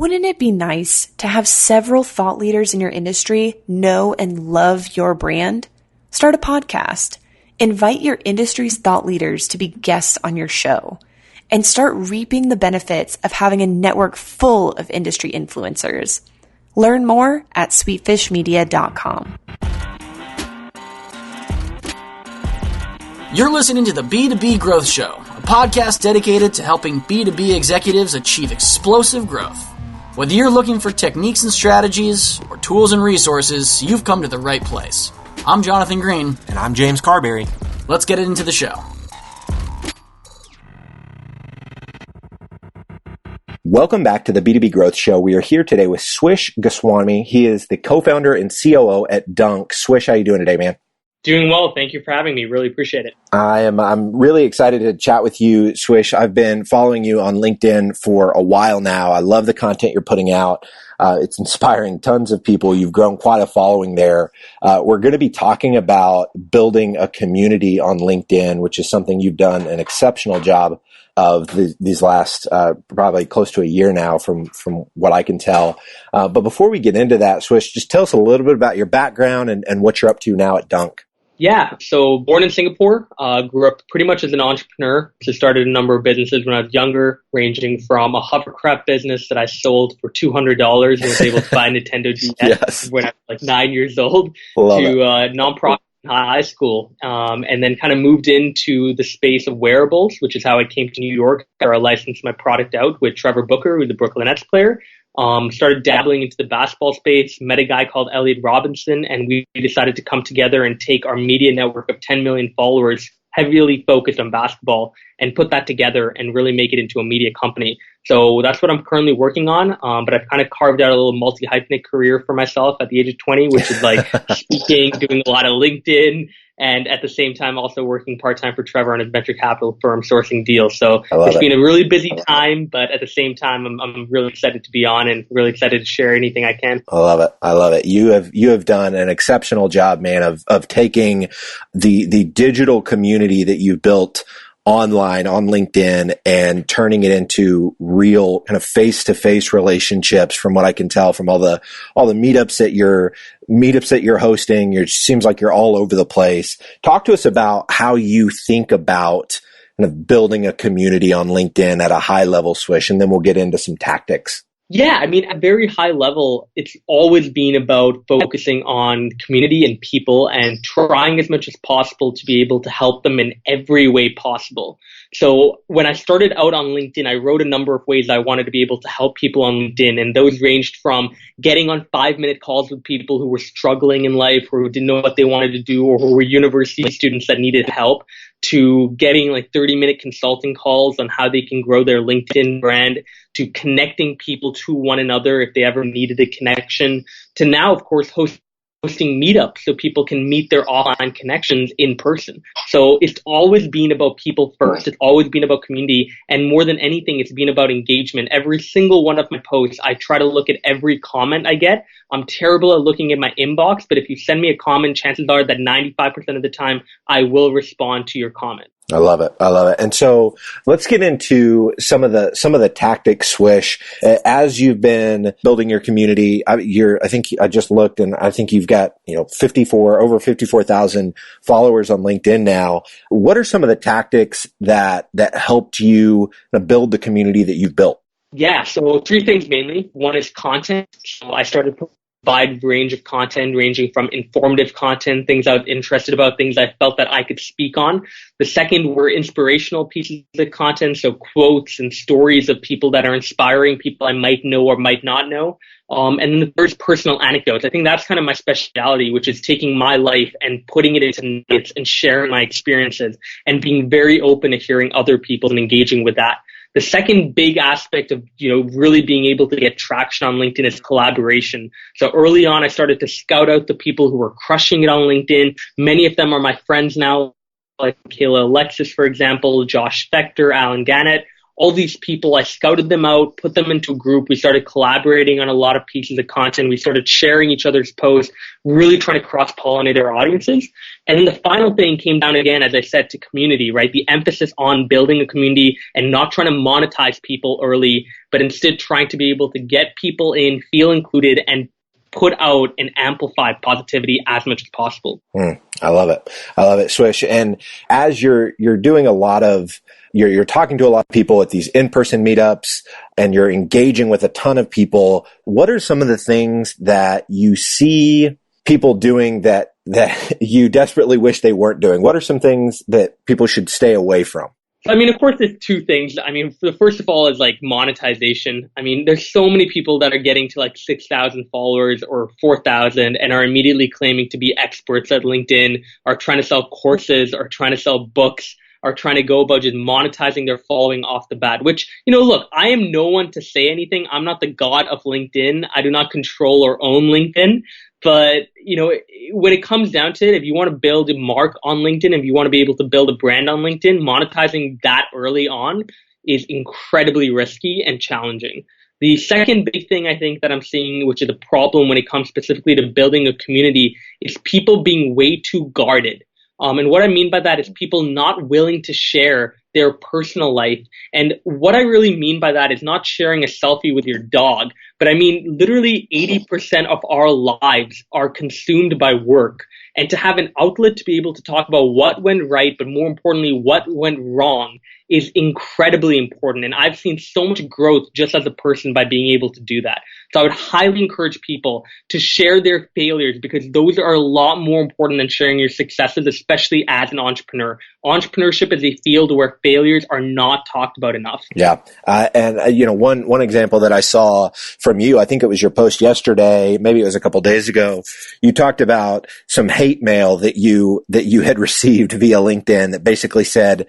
Wouldn't it be nice to have several thought leaders in your industry know and love your brand? Start a podcast. Invite your industry's thought leaders to be guests on your show, and start reaping the benefits of having a network full of industry influencers. Learn more at sweetfishmedia.com. You're listening to the B2B Growth Show, a podcast dedicated to helping B2B executives achieve explosive growth. Whether you're looking for techniques and strategies or tools and resources, you've come to the right place. I'm Jonathan Green. And I'm James Carberry. Let's get into the show. Welcome back to the B2B Growth Show. We are here today with Swish Goswami. He is the co-founder and COO at Dunk. Swish, how you doing today, man? Doing well. Thank you for having me. Really appreciate it. I'm really excited to chat with you, Swish. I've been following you on LinkedIn for a while now. I love the content you're putting out. It's inspiring tons of people. You've grown quite a following there. We're going to be talking about building a community on LinkedIn, which is something you've done an exceptional job of these last probably close to a year now from what I can tell. But before we get into that, Swish, just tell us a little bit about your background and what you're up to now at Dunk. Yeah, so born in Singapore, grew up pretty much as an entrepreneur. So started a number of businesses when I was younger, ranging from a hovercraft business that I sold for $200 and was able to buy a Nintendo DS Yes. when I was like 9 years old, Love to it. nonprofit in high school, and then kind of moved into the space of wearables, which is how I came to New York, where I licensed my product out with Trevor Booker, who's the Brooklyn Nets player. Started dabbling into the basketball space, met a guy called Elliot Robinson, and we decided to come together and take our media network of 10 million followers, heavily focused on basketball, and put that together and really make it into a media company. So that's what I'm currently working on. But I've kind of carved out a little multi-hyphenate career for myself at the age of 20, which is like speaking, doing a lot of LinkedIn, and at the same time also working part-time for Trevor on his venture capital firm sourcing deals. So it's been a really busy time, but at the same time, I'm really excited to be on and really excited to share anything I can. I love it. I love it. You have done an exceptional job, man, of taking the digital community that you've built online on LinkedIn and turning it into real kind of face-to-face relationships. From what I can tell from all the meetups that you're hosting, it seems like you're all over the place. Talk to us about how you think about kind of building a community on LinkedIn at a high level, Swish, and then we'll get into some tactics. Yeah, I mean, at very high level, it's always been about focusing on community and people and trying as much as possible to be able to help them in every way possible. So when I started out on LinkedIn, I wrote a number of ways I wanted to be able to help people on LinkedIn. And those ranged from getting on 5-minute calls with people who were struggling in life or who didn't know what they wanted to do or who were university students that needed help, to getting like 30-minute consulting calls on how they can grow their LinkedIn brand, to connecting people to one another if they ever needed a connection, to now, of course, hosting meetups so people can meet their offline connections in person. So it's always been about people first. It's always been about community. And more than anything, it's been about engagement. Every single one of my posts, I try to look at every comment I get. I'm terrible at looking at my inbox, but if you send me a comment, chances are that 95% of the time I will respond to your comment. I love it. I love it. And so let's get into some of the tactics, Swish. As you've been building your community, I think I just looked and I think you've got, over 54,000 followers on LinkedIn now. What are some of the tactics that helped you build the community that you've built? Yeah. So 3 things mainly. One is content. So I started wide range of content, ranging from informative content, things I was interested about, things I felt that I could speak on. The second were inspirational pieces of content, so quotes and stories of people that are inspiring, people I might know or might not know. And then the third is personal anecdotes. I think that's kind of my specialty, which is taking my life and putting it into notes and sharing my experiences and being very open to hearing other people and engaging with that. The second big aspect of, really being able to get traction on LinkedIn is collaboration. So early on, I started to scout out the people who were crushing it on LinkedIn. Many of them are my friends now, like Kayla Alexis, for example, Josh Spector, Alan Gannett. all these people, I scouted them out, put them into a group. We started collaborating on a lot of pieces of content. We started sharing each other's posts, really trying to cross-pollinate our audiences. And then the final thing came down again, as I said, to community, right? The emphasis on building a community and not trying to monetize people early, but instead trying to be able to get people in, feel included, and put out and amplify positivity as much as possible. I love it. I love it, Swish. And as you're doing a lot of, you're talking to a lot of people at these in-person meetups and you're engaging with a ton of people, what are some of the things that you see people doing that you desperately wish they weren't doing? What are some things that people should stay away from? I mean, of course, there's two things. I mean, the first of all is like monetization. I mean, there's so many people that are getting to like 6,000 followers or 4,000 and are immediately claiming to be experts at LinkedIn, are trying to sell courses, are trying to sell books, are trying to go about just monetizing their following off the bat, which, look, I am no one to say anything. I'm not the god of LinkedIn. I do not control or own LinkedIn. But, when it comes down to it, if you want to build a mark on LinkedIn, if you want to be able to build a brand on LinkedIn, monetizing that early on is incredibly risky and challenging. The second big thing I think that I'm seeing, which is a problem when it comes specifically to building a community, is people being way too guarded. And what I mean by that is people not willing to share their personal life. And what I really mean by that is not sharing a selfie with your dog, but I mean literally 80% of our lives are consumed by work. And to have an outlet to be able to talk about what went right, but more importantly, what went wrong is incredibly important. And I've seen so much growth just as a person by being able to do that. So I would highly encourage people to share their failures because those are a lot more important than sharing your successes, especially as an entrepreneur. Entrepreneurship is a field where failures are not talked about enough. Yeah. One example that I saw from you, I think it was your post yesterday, maybe it was a couple days ago. You talked about some hate mail that you had received via LinkedIn that basically said,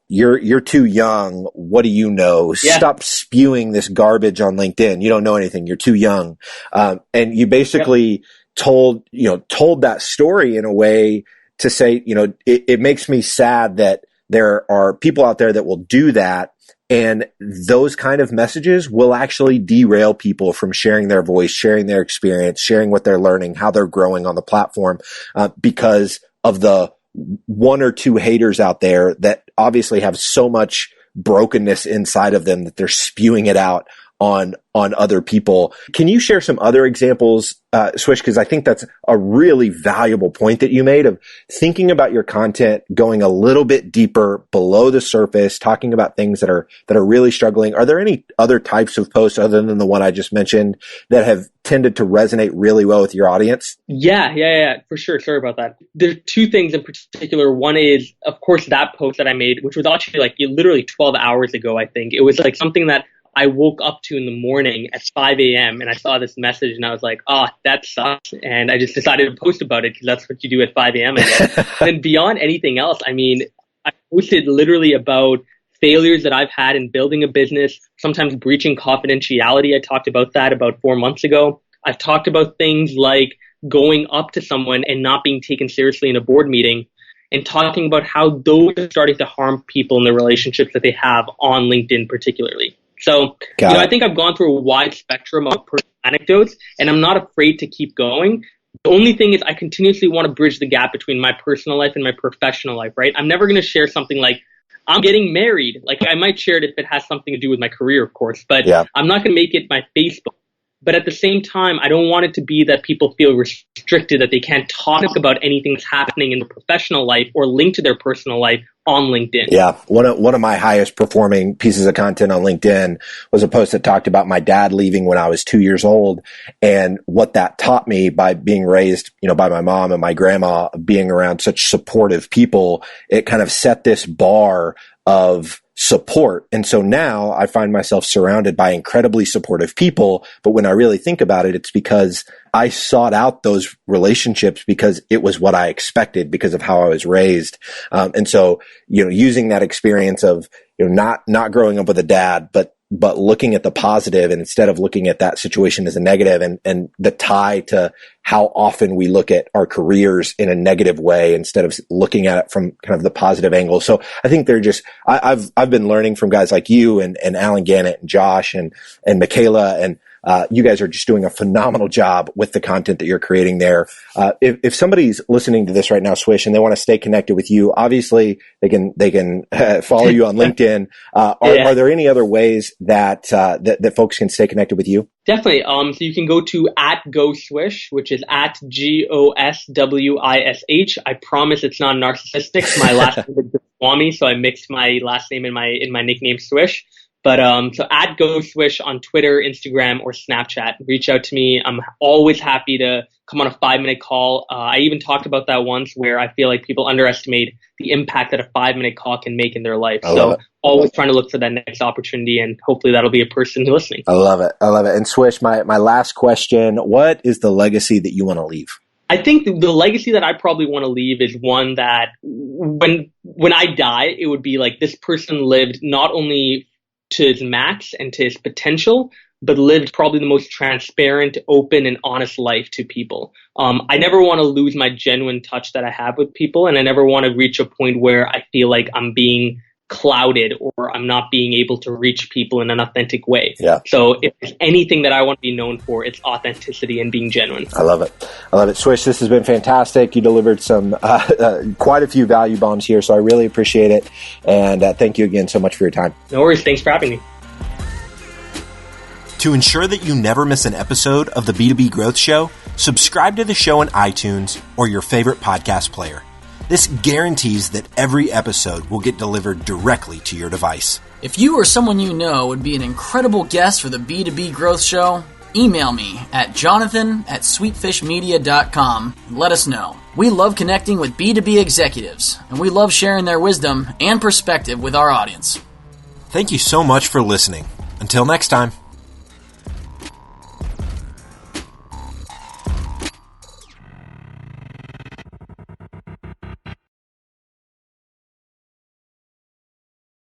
you're too young. What do you know? Yeah. Stop spewing this garbage on LinkedIn. You don't know anything. You're too young. And you basically told that story in a way to say, it makes me sad that there are people out there that will do that. And those kind of messages will actually derail people from sharing their voice, sharing their experience, sharing what they're learning, how they're growing on the platform, because of the one or two haters out there that obviously have so much brokenness inside of them that they're spewing it out on other people. Can you share some other examples, Swish? Because I think that's a really valuable point that you made of thinking about your content, going a little bit deeper below the surface, talking about things that are really struggling. Are there any other types of posts other than the one I just mentioned that have tended to resonate really well with your audience? Yeah, for sure. Sorry about that. There's two things in particular. One is, of course, that post that I made, which was actually like literally 12 hours ago, I think. It was like something that I woke up to in the morning at 5 a.m. and I saw this message and I was like, that sucks. And I just decided to post about it because that's what you do at 5 a.m. I guess. And beyond anything else, I mean, I posted literally about failures that I've had in building a business, sometimes breaching confidentiality. I talked about that about 4 months ago. I've talked about things like going up to someone and not being taken seriously in a board meeting and talking about how those are starting to harm people in the relationships that they have on LinkedIn particularly. So, I think I've gone through a wide spectrum of personal anecdotes, and I'm not afraid to keep going. The only thing is I continuously want to bridge the gap between my personal life and my professional life, right? I'm never going to share something like, I'm getting married. Like, I might share it if it has something to do with my career, of course, but I'm not going to make it my Facebook. But at the same time, I don't want it to be that people feel restricted, that they can't talk about anything that's happening in their professional life or linked to their personal life on LinkedIn. Yeah. One of my highest performing pieces of content on LinkedIn was a post that talked about my dad leaving when I was 2 years old and what that taught me by being raised, by my mom and my grandma, being around such supportive people. It kind of set this bar of support. And so now I find myself surrounded by incredibly supportive people. But when I really think about it, it's because I sought out those relationships because it was what I expected because of how I was raised. And so, using that experience of, not growing up with a dad, but but looking at the positive, and instead of looking at that situation as a negative, and the tie to how often we look at our careers in a negative way instead of looking at it from kind of the positive angle. So I think they're just, I've been learning from guys like you and Alan Gannett and Josh and Michaela, and you guys are just doing a phenomenal job with the content that you're creating there. If somebody's listening to this right now, Swish, and they want to stay connected with you, obviously they can follow you on LinkedIn. Are there any other ways that folks can stay connected with you? Definitely. So you can go to @GoSwish, which is @GOSWISH. I promise it's not narcissistic. My last name is Goswami, so I mixed my last name in my nickname Swish. But so @GoSwish on Twitter, Instagram, or Snapchat. Reach out to me. I'm always happy to come on a 5-minute call. I even talked about that once, where I feel like people underestimate the impact that a 5-minute call can make in their life. So always trying to look for that next opportunity, and hopefully that'll be a person listening. I love it. And Swish, my last question, what is the legacy that you want to leave? I think the legacy that I probably want to leave is one that when I die, it would be like this person lived not only to his max and to his potential, but lived probably the most transparent, open, and honest life to people. I never want to lose my genuine touch that I have with people, and I never want to reach a point where I feel like I'm being clouded or I'm not being able to reach people in an authentic way. Yeah. So if there's anything that I want to be known for, it's authenticity and being genuine. I love it. Swish, this has been fantastic. You delivered some quite a few value bombs here, so I really appreciate it. And thank you again so much for your time. No worries. Thanks for having me. To ensure that you never miss an episode of the B2B Growth Show, subscribe to the show on iTunes or your favorite podcast player. This guarantees that every episode will get delivered directly to your device. If you or someone you know would be an incredible guest for the B2B Growth Show, email me at jonathan@sweetfishmedia.com and let us know. We love connecting with B2B executives, and we love sharing their wisdom and perspective with our audience. Thank you so much for listening. Until next time.